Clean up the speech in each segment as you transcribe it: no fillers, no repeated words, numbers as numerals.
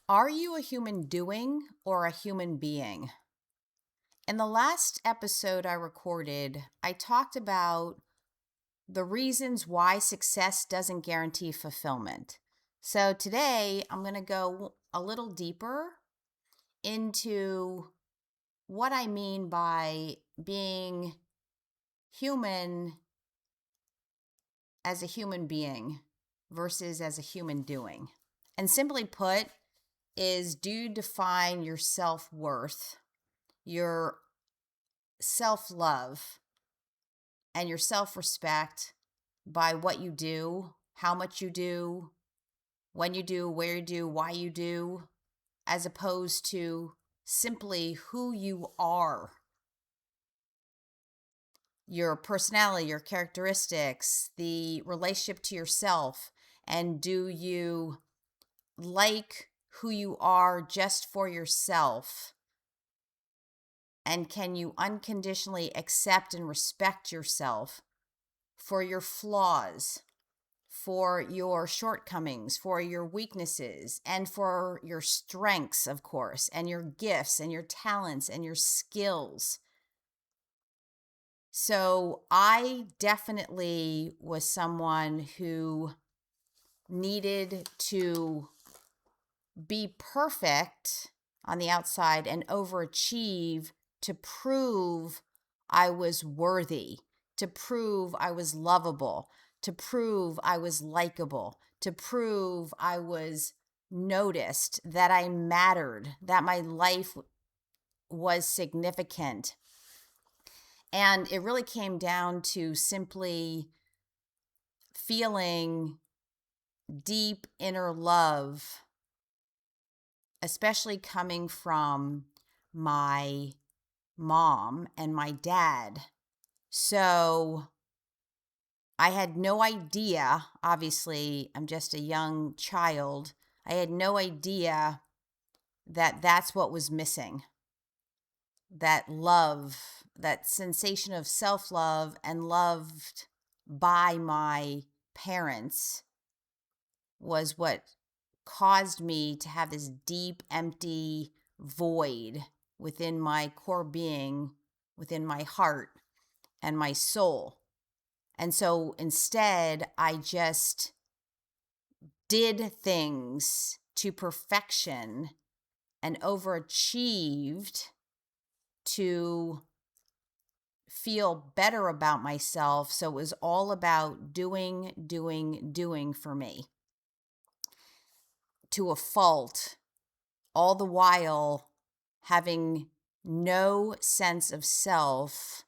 Are you a human doing or a human being? In the last episode I recorded, I talked about the reasons why success doesn't guarantee fulfillment. So today I'm going to go a little deeper into what I mean by being human as a human being versus as a human doing. And simply put, is do you define your self worth, your self love, and your self respect by what you do, how much you do, when you do, where you do, why you do, as opposed to simply who you are, your personality, your characteristics, the relationship to yourself, and do you like who you are just for yourself? And can you unconditionally accept and respect yourself for your flaws, for your shortcomings, for your weaknesses, and for your strengths, of course, and your gifts and your talents and your skills? So I definitely was someone who needed to be perfect on the outside and overachieve to prove I was worthy, to prove I was lovable, to prove I was likable, to prove I was noticed, that I mattered, that my life was significant. And it really came down to simply feeling deep inner love, especially coming from my mom and my dad. So I had no idea. Obviously, I'm just a young child. I had no idea that that's what was missing. That love, that sensation of self love and loved by my parents was what caused me to have this deep, empty void within my core being, within my heart and my soul. And so instead, I just did things to perfection and overachieved to feel better about myself. So it was all about doing for me to a fault, all the while having no sense of self,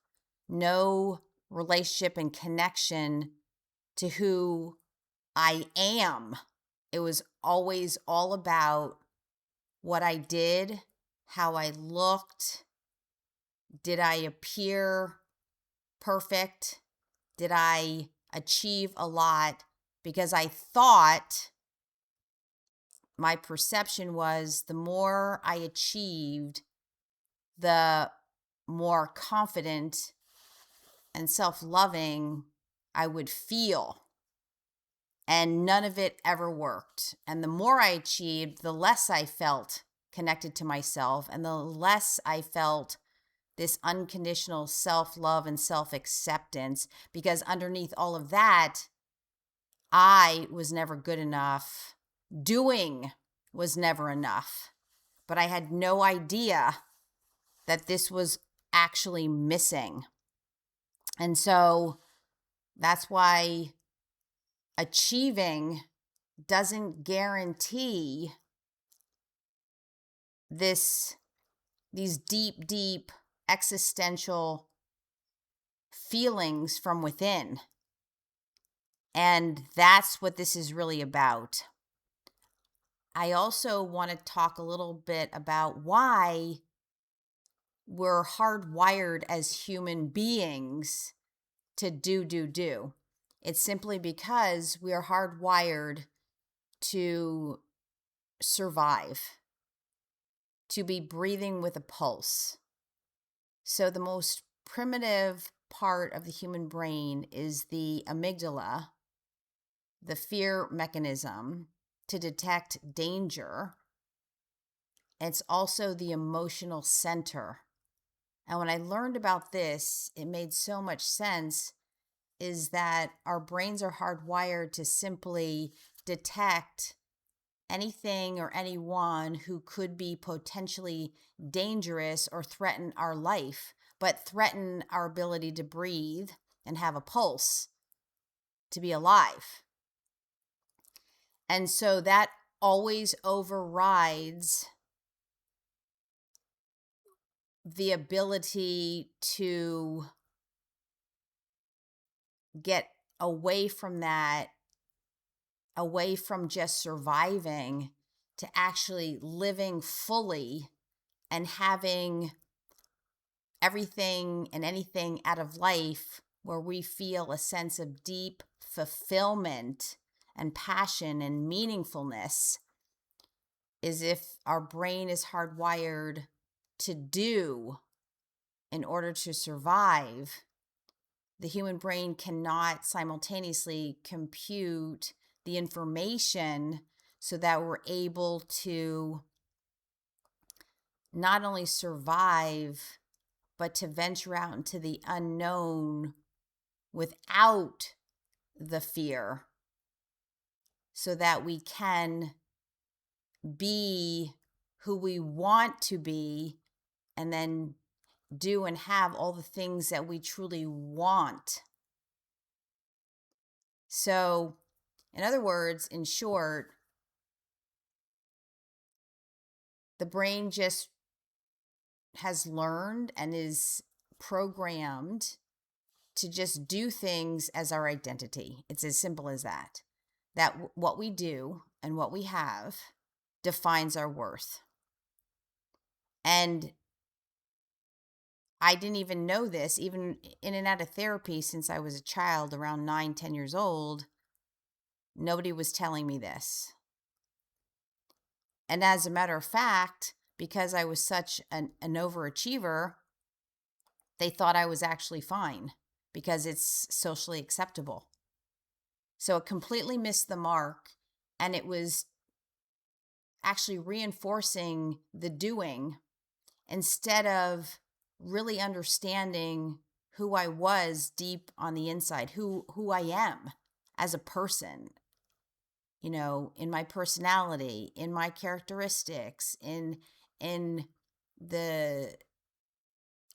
no relationship and connection to who I am. It was always all about what I did, how I looked. Did I appear perfect? Did I achieve a lot? Because I thought my perception was the more I achieved, the more confident and self loving I would feel. And none of it ever worked. And the more I achieved, the less I felt connected to myself, and the less I felt this unconditional self love and self acceptance. Because underneath all of that, I was never good enough. Doing was never enough. But I had no idea that this was actually missing. And so that's why achieving doesn't guarantee these deep existential feelings from within. And that's what this is really about. I also want to talk a little bit about why we're hardwired as human beings to do. It's simply because we are hardwired to survive, to be breathing with a pulse. So, the most primitive part of the human brain is the amygdala, the fear mechanism to detect danger. It's also the emotional center. And when I learned about this, it made so much sense, is that our brains are hardwired to simply detect anything or anyone who could be potentially dangerous or threaten our life, but threaten our ability to breathe and have a pulse, to be alive. And so that always overrides the ability to get away from that, away from just surviving, to actually living fully and having everything and anything out of life where we feel a sense of deep fulfillment and passion and meaningfulness, is if our brain is hardwired to do in order to survive. The human brain cannot simultaneously compute the information so that we're able to not only survive, but to venture out into the unknown without the fear, so that we can be who we want to be and then do and have all the things that we truly want. So, in other words, in short, the brain just has learned and is programmed to just do things as our identity. It's as simple as that. That what we do and what we have defines our worth. And I didn't even know this, even in and out of therapy since I was a child, around 9, 10 years old. Nobody was telling me this. And as a matter of fact, because I was such an overachiever, they thought I was actually fine because it's socially acceptable. So it completely missed the mark, and it was actually reinforcing the doing instead of really understanding who I was deep on the inside, who I am as a person, in my personality, in my characteristics, in the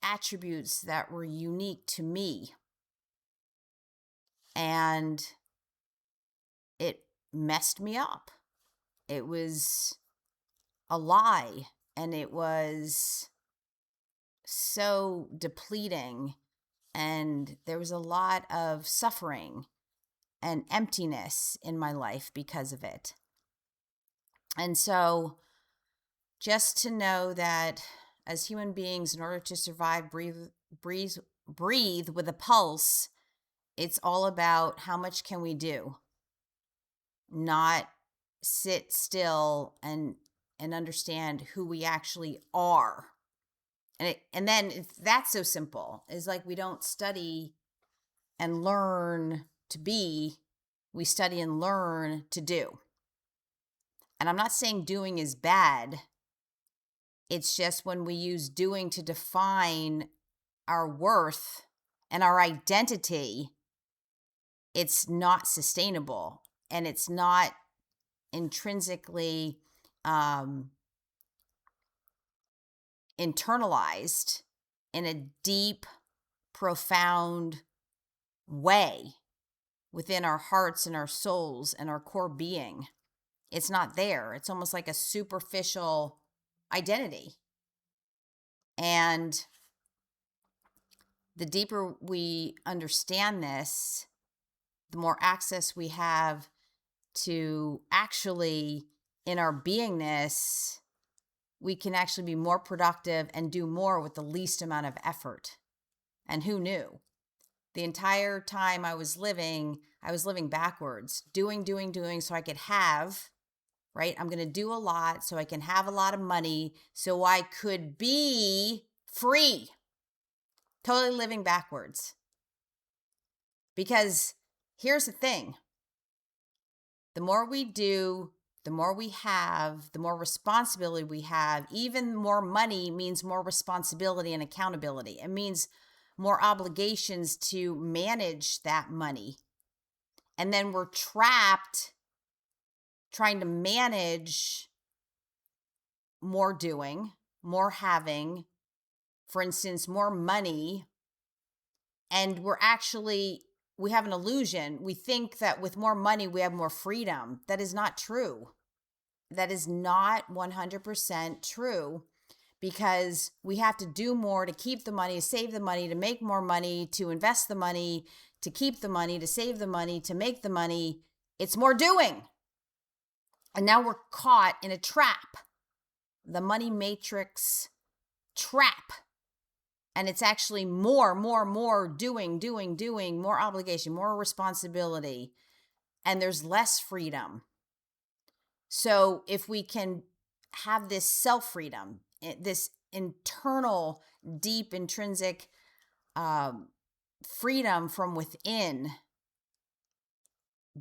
attributes that were unique to me. And it messed me up. It was a lie, and it was so depleting, and there was a lot of suffering and emptiness in my life because of it. And so just to know that as human beings, in order to survive, breathe with a pulse, it's all about how much can we do, not sit still and understand who we actually are. And then that's so simple. It's like we don't study and learn to be, we study and learn to do. And I'm not saying doing is bad. It's just when we use doing to define our worth and our identity, it's not sustainable, and it's not intrinsically internalized in a deep, profound way within our hearts and our souls and our core being. It's not there. It's almost like a superficial identity. And the deeper we understand this, the more access we have to actually, in our beingness, we can actually be more productive and do more with the least amount of effort. And who knew? The entire time I was living backwards, doing so I could have, right? I'm going to do a lot so I can have a lot of money so I could be free. Totally living backwards. Because here's the thing. The more we do The more we have, the more responsibility we have. Even more money means more responsibility and accountability. It means more obligations to manage that money. And then we're trapped trying to manage more doing, more having, for instance, more money. And we have an illusion. We think that with more money, we have more freedom. That is not true. That is not 100% true, because we have to do more to keep the money, to save the money, to make more money, to invest the money, to keep the money, to save the money, to make the money. It's more doing. And now we're caught in a trap, the money matrix trap. And it's actually more doing, more obligation, more responsibility. And there's less freedom. So if we can have this self-freedom, this internal, deep, intrinsic freedom from within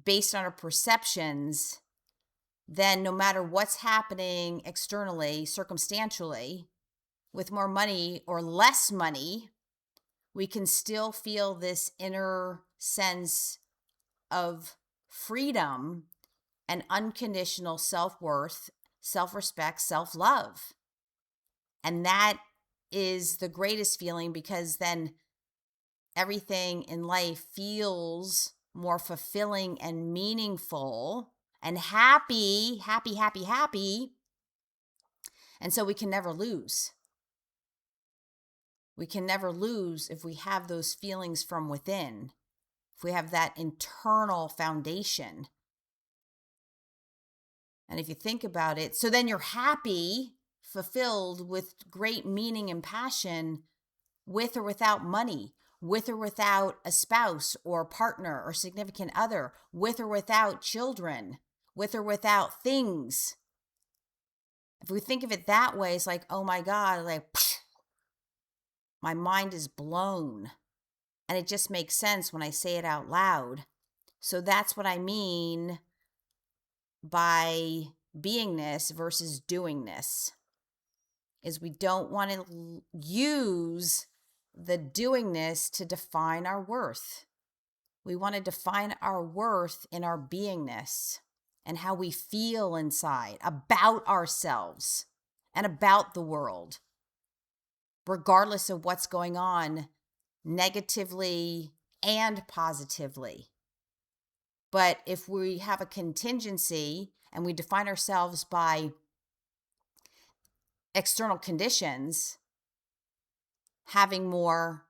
based on our perceptions, then no matter what's happening externally, circumstantially, with more money or less money, we can still feel this inner sense of freedom and unconditional self-worth, self-respect, self-love. And that is the greatest feeling, because then everything in life feels more fulfilling and meaningful and happy. And so we can never lose. We can never lose if we have those feelings from within, if we have that internal foundation. And if you think about it, so then you're happy, fulfilled, with great meaning and passion, with or without money, with or without a spouse or partner or significant other, with or without children, with or without things. If we think of it that way, it's like, oh my God, like, my mind is blown. And it just makes sense when I say it out loud. So that's what I mean by beingness versus doingness, is we don't want to use the doingness to define our worth. We want to define our worth in our beingness and how we feel inside about ourselves and about the world, regardless of what's going on negatively and positively. But if we have a contingency and we define ourselves by external conditions, having more,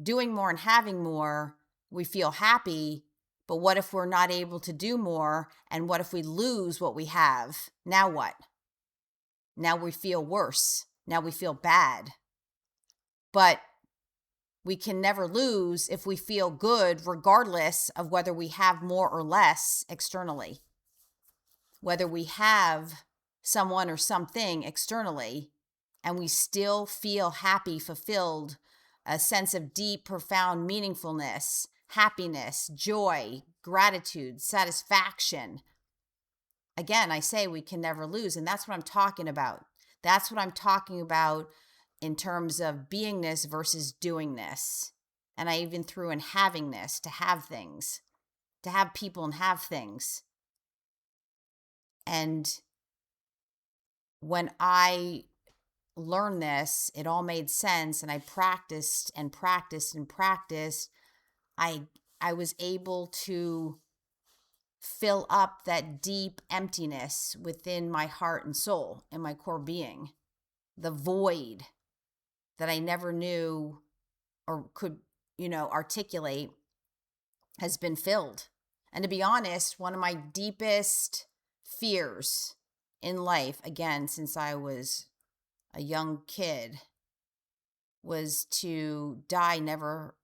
doing more, and having more, we feel happy. But what if we're not able to do more? And what if we lose what we have? Now what? Now we feel worse. Now we feel bad. But we can never lose if we feel good, regardless of whether we have more or less externally. Whether we have someone or something externally, and we still feel happy, fulfilled, a sense of deep, profound meaningfulness, happiness, joy, gratitude, satisfaction. Again, I say we can never lose, and that's what I'm talking about. That's what I'm talking about in terms of beingness versus doingness. And I even threw in havingness, to have things, to have people and have things. And when I learned this, it all made sense, and I practiced and practiced and practiced. I was able to fill up that deep emptiness within my heart and soul and my core being, the void that I never knew or could, articulate, has been filled. And to be honest, one of my deepest fears in life, again, since I was a young kid, was to die never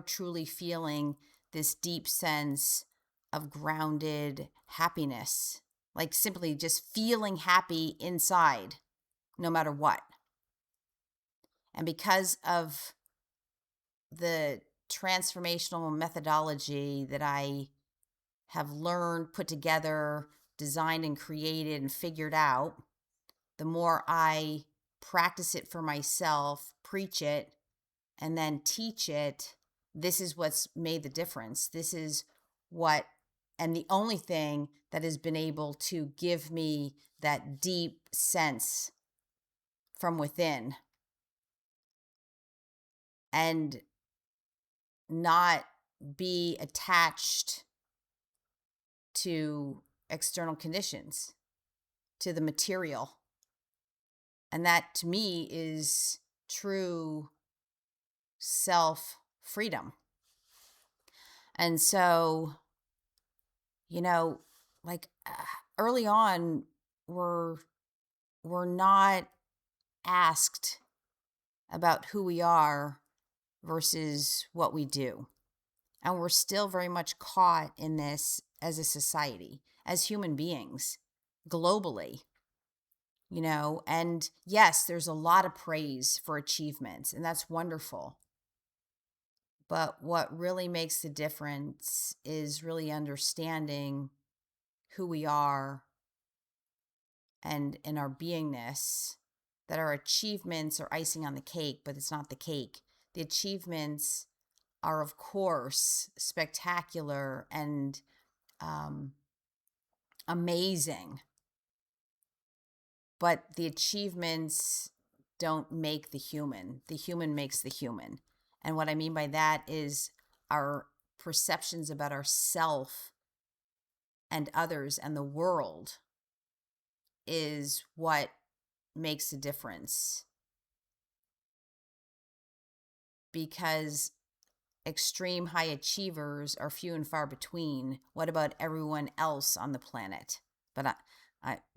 truly feeling this deep sense of grounded happiness, like simply just feeling happy inside, no matter what. And because of the transformational methodology that I have learned, put together, designed and created and figured out, the more I practice it for myself, preach it, and then teach it, this is what's made the difference. This is what, and the only thing that has been able to give me that deep sense from within and not be attached to external conditions, to the material. And that to me is true self freedom. And so, you know, like early on, we're not asked about who we are versus what we do. And we're still very much caught in this as a society, as human beings, globally, and yes, there's a lot of praise for achievements, and that's wonderful. But what really makes the difference is really understanding who we are and in our beingness, that our achievements are icing on the cake, but it's not the cake. The achievements are, of course, spectacular and amazing, but the achievements don't make the human. The human makes the human. And what I mean by that is our perceptions about ourself and others and the world is what makes a difference. Because extreme high achievers are few and far between. What about everyone else on the planet? But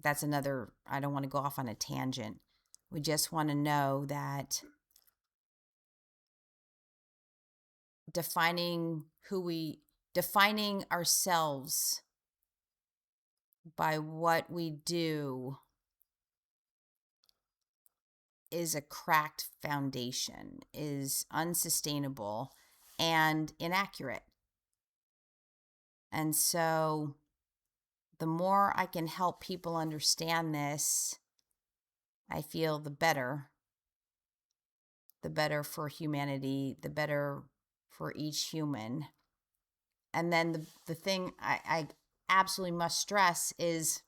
that's another, I don't want to go off on a tangent. We just want to know that defining ourselves by what we do is a cracked foundation, is unsustainable and inaccurate. And so the more I can help people understand this, I feel the better for humanity, the better for each human. And then the thing I absolutely must stress is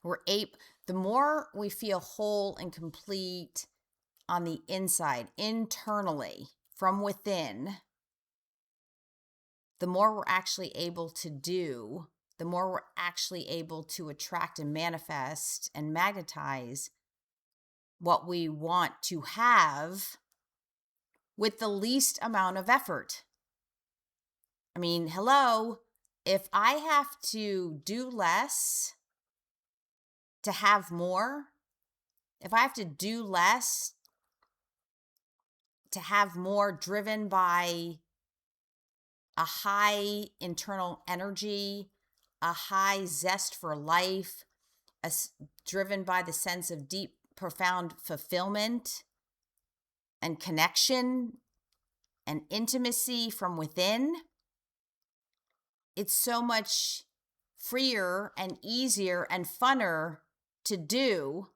the more we feel whole and complete on the inside, internally, from within, the more we're actually able to do, the more we're actually able to attract and manifest and magnetize what we want to have with the least amount of effort. I mean, hello, if I have to do less to have more, if I have to do less to have more, driven by a high internal energy, a high zest for life, driven by the sense of deep, profound fulfillment and connection and intimacy from within, it's so much freer and easier and funner to do.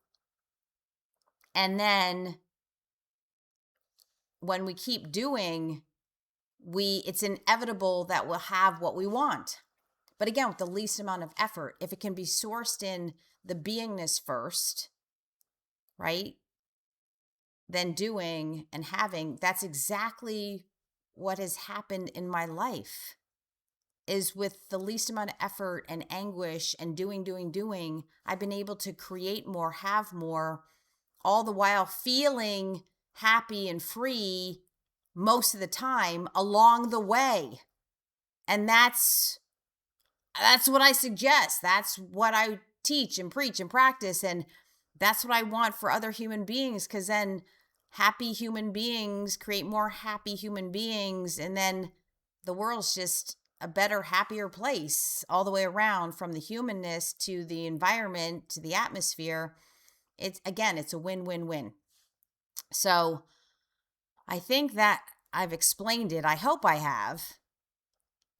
And then when we keep doing, it's inevitable that we'll have what we want. But again, with the least amount of effort, if it can be sourced in the beingness first, right? Then doing and having, that's exactly what has happened in my life, is with the least amount of effort and anguish and doing, I've been able to create more, have more, all the while feeling happy and free most of the time along the way. And that's what I suggest. That's what I teach and preach and practice. And that's what I want for other human beings, because then happy human beings create more happy human beings. And then the world's just a better, happier place all the way around, from the humanness to the environment to the atmosphere. It's a win-win-win. So I think that I've explained it. I hope I have.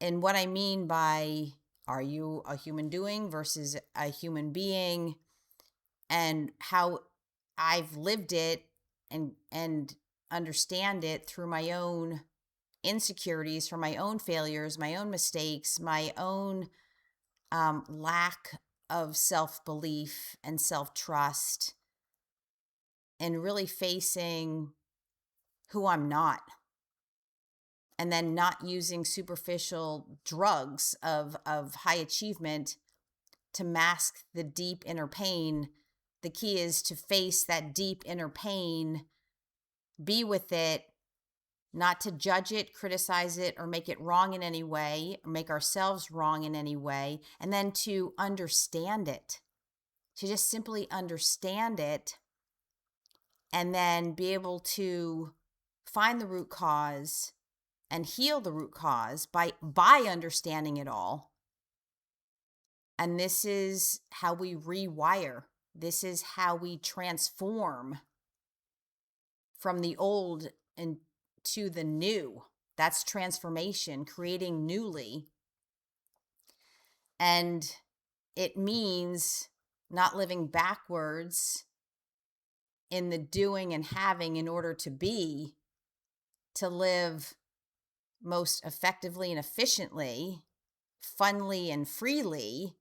And what I mean by Are you a human doing versus a human being? And how I've lived it and understand it through my own insecurities, from my own failures, my own mistakes, my own lack of self belief and self trust, and really facing who I'm not. And then not using superficial drugs of high achievement to mask the deep inner pain. The key is to face that deep inner pain, be with it, not to judge it, criticize it, or make it wrong in any way, or make ourselves wrong in any way, and then to understand it, to just simply understand it, and then be able to find the root cause and heal the root cause by understanding it all. And this is how we rewire. This is how we transform from the old into the new. That's transformation, creating newly. And it means not living backwards in the doing and having in order to be, to live most effectively and efficiently, funly and freely,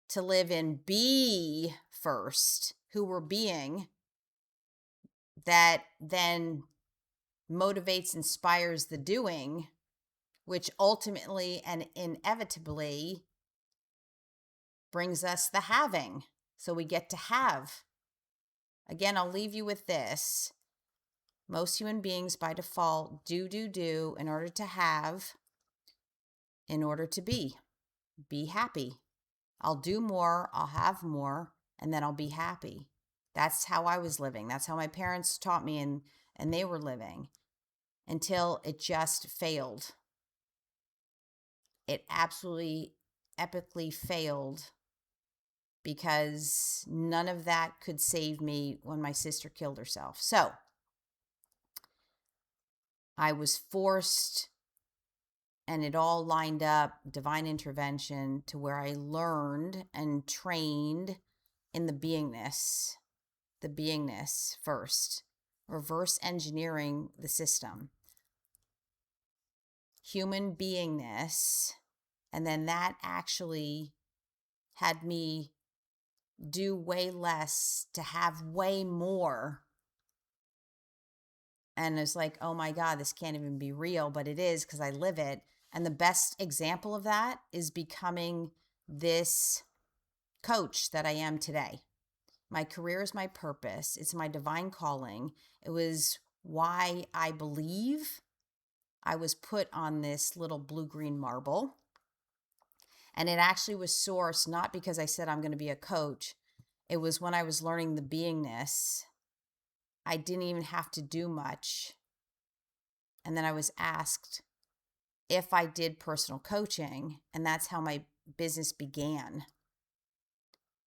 to live in be first, who we're being, that then motivates, inspires the doing, which ultimately and inevitably brings us the having. So we get to have. Again, I'll leave you with this. Most human beings by default do in order to have, in order to be. Be happy. I'll do more, I'll have more, and then I'll be happy. That's how I was living. That's how my parents taught me, and they were living until it just failed. It absolutely epically failed, because none of that could save me when my sister killed herself. So I was forced, and it all lined up, divine intervention, to where I learned and trained in the beingness first, reverse engineering the system, human beingness. And then that actually had me do way less to have way more. And it's like, oh my God, this can't even be real, but it is, because I live it. And the best example of that is becoming this coach that I am today. My career is my purpose. It's my divine calling. It was why I believe I was put on this little blue-green marble. And it actually was sourced not because I said I'm going to be a coach. It was when I was learning the beingness. I didn't even have to do much. And then I was asked if I did personal coaching, and that's how my business began.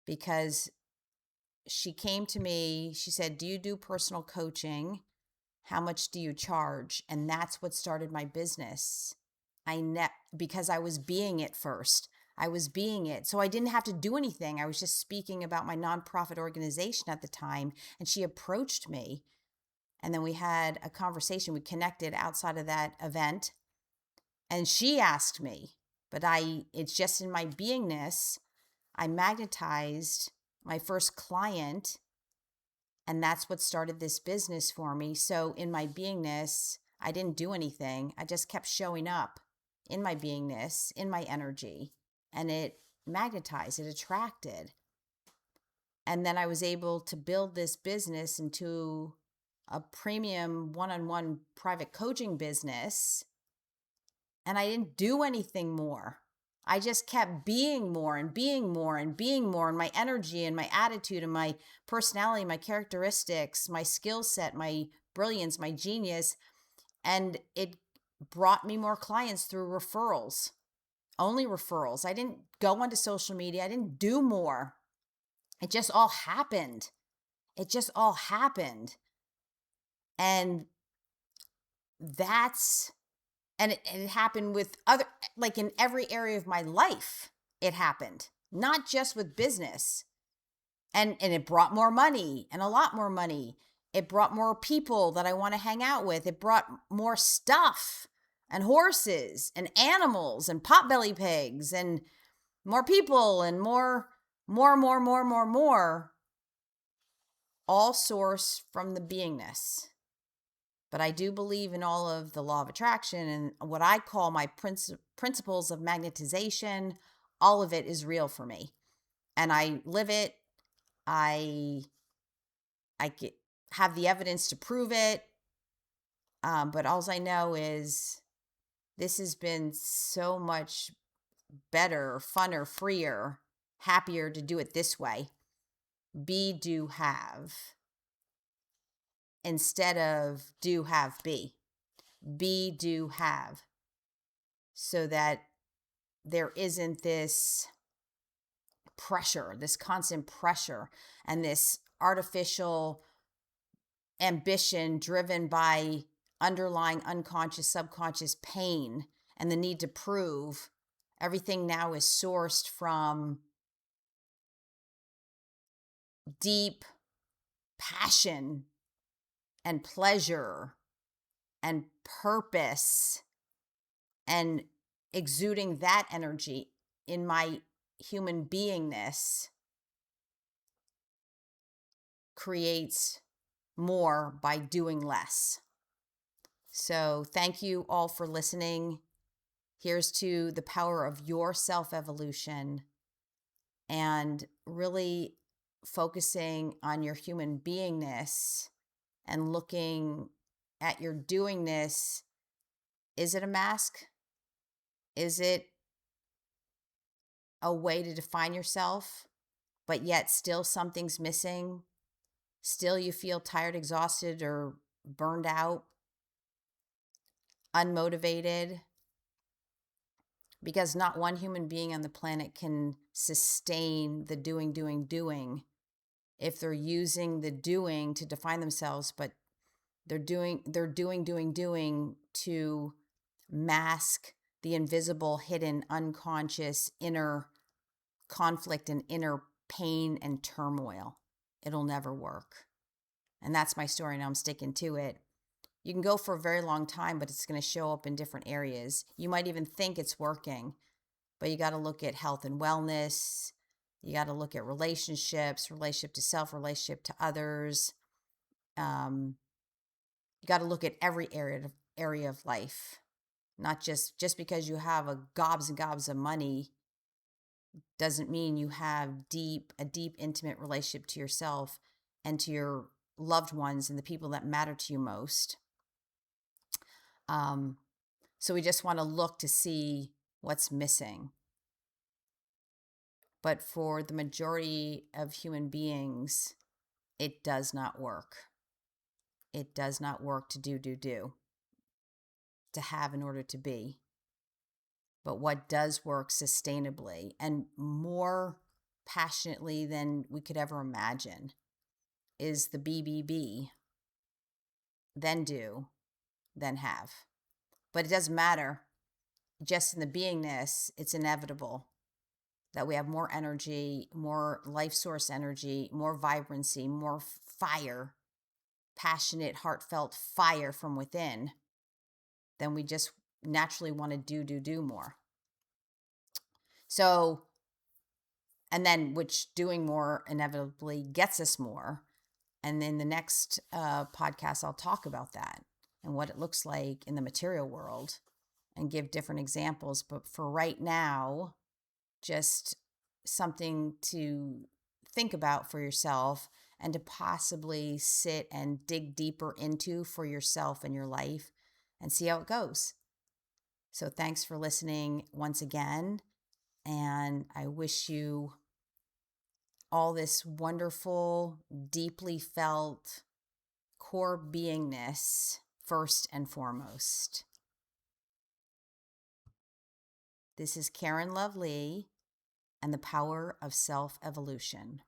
Because she came to me, she said, "Do you do personal coaching? How much do you charge?" And that's what started my business. Because I was being it first. I was being it. So I didn't have to do anything. I was just speaking about my nonprofit organization at the time. And she approached me. And then we had a conversation. We connected outside of that event. And she asked me, but it's just in my beingness, I magnetized my first client. And that's what started this business for me. So in my beingness, I didn't do anything. I just kept showing up in my beingness, in my energy. And it magnetized, it attracted. And then I was able to build this business into a premium one-on-one private coaching business. And I didn't do anything more. I just kept being more and being more and being more. And my energy and my attitude and my personality, my characteristics, my skill set, my brilliance, my genius. And it brought me more clients through referrals. Only referrals. I didn't go onto social media. I didn't do more. It just all happened. It just all happened. And it happened with other, like in every area of my life. it happened, not just with business. And it brought more money and a lot more money. It brought more people that I want to hang out with. It brought more stuff and horses and animals and potbelly pigs and more people and more, all source from the beingness. But I do believe in all of the law of attraction and what I call my principles of magnetization. All of it is real for me, and I live it. I have the evidence to prove it. But all I know is this has been so much better, funner, freer, happier to do it this way. Be, do, have, instead of do, have, be. Be, do, have. So that there isn't this pressure, this constant pressure, and this artificial ambition driven by underlying unconscious, subconscious pain and the need to prove. Everything now is sourced from deep passion and pleasure and purpose, and exuding that energy in my human beingness creates more by doing less. So thank you all for listening. Here's to the power of your self-evolution and really focusing on your human beingness and looking at your doingness. Is it a mask? Is it a way to define yourself, but yet still something's missing? Still you feel tired, exhausted, or burned out, unmotivated? Because not one human being on the planet can sustain the doing if they're using the doing to define themselves, but they're doing to mask the invisible, hidden, unconscious inner conflict and inner pain and turmoil. It'll never work. And that's my story, and I'm sticking to it. You can go for a very long time, but it's going to show up in different areas. You might even think it's working, but you got to look at health and wellness. You got to look at relationships, relationship to self, relationship to others. You got to look at every area of life, not just because you have a gobs and gobs of money doesn't mean you have a deep, intimate relationship to yourself and to your loved ones and the people that matter to you most. So we just want to look to see what's missing. But for the majority of human beings, it does not work. It does not work to do, to have in order to be. But what does work sustainably and more passionately than we could ever imagine is the BBB, then do, then have. But it doesn't matter. Just in the beingness, it's inevitable that we have more energy, more life source energy, more vibrancy, more fire, passionate, heartfelt fire from within. Then we just naturally want to do more. So, and then which doing more inevitably gets us more. And in the next podcast, I'll talk about that and what it looks like in the material world and give different examples. But for right now, just something to think about for yourself and to possibly sit and dig deeper into for yourself and your life and see how it goes. So thanks for listening once again. And I wish you all this wonderful, deeply felt core beingness first and foremost. This is Karen Love Lee and the power of self-evolution.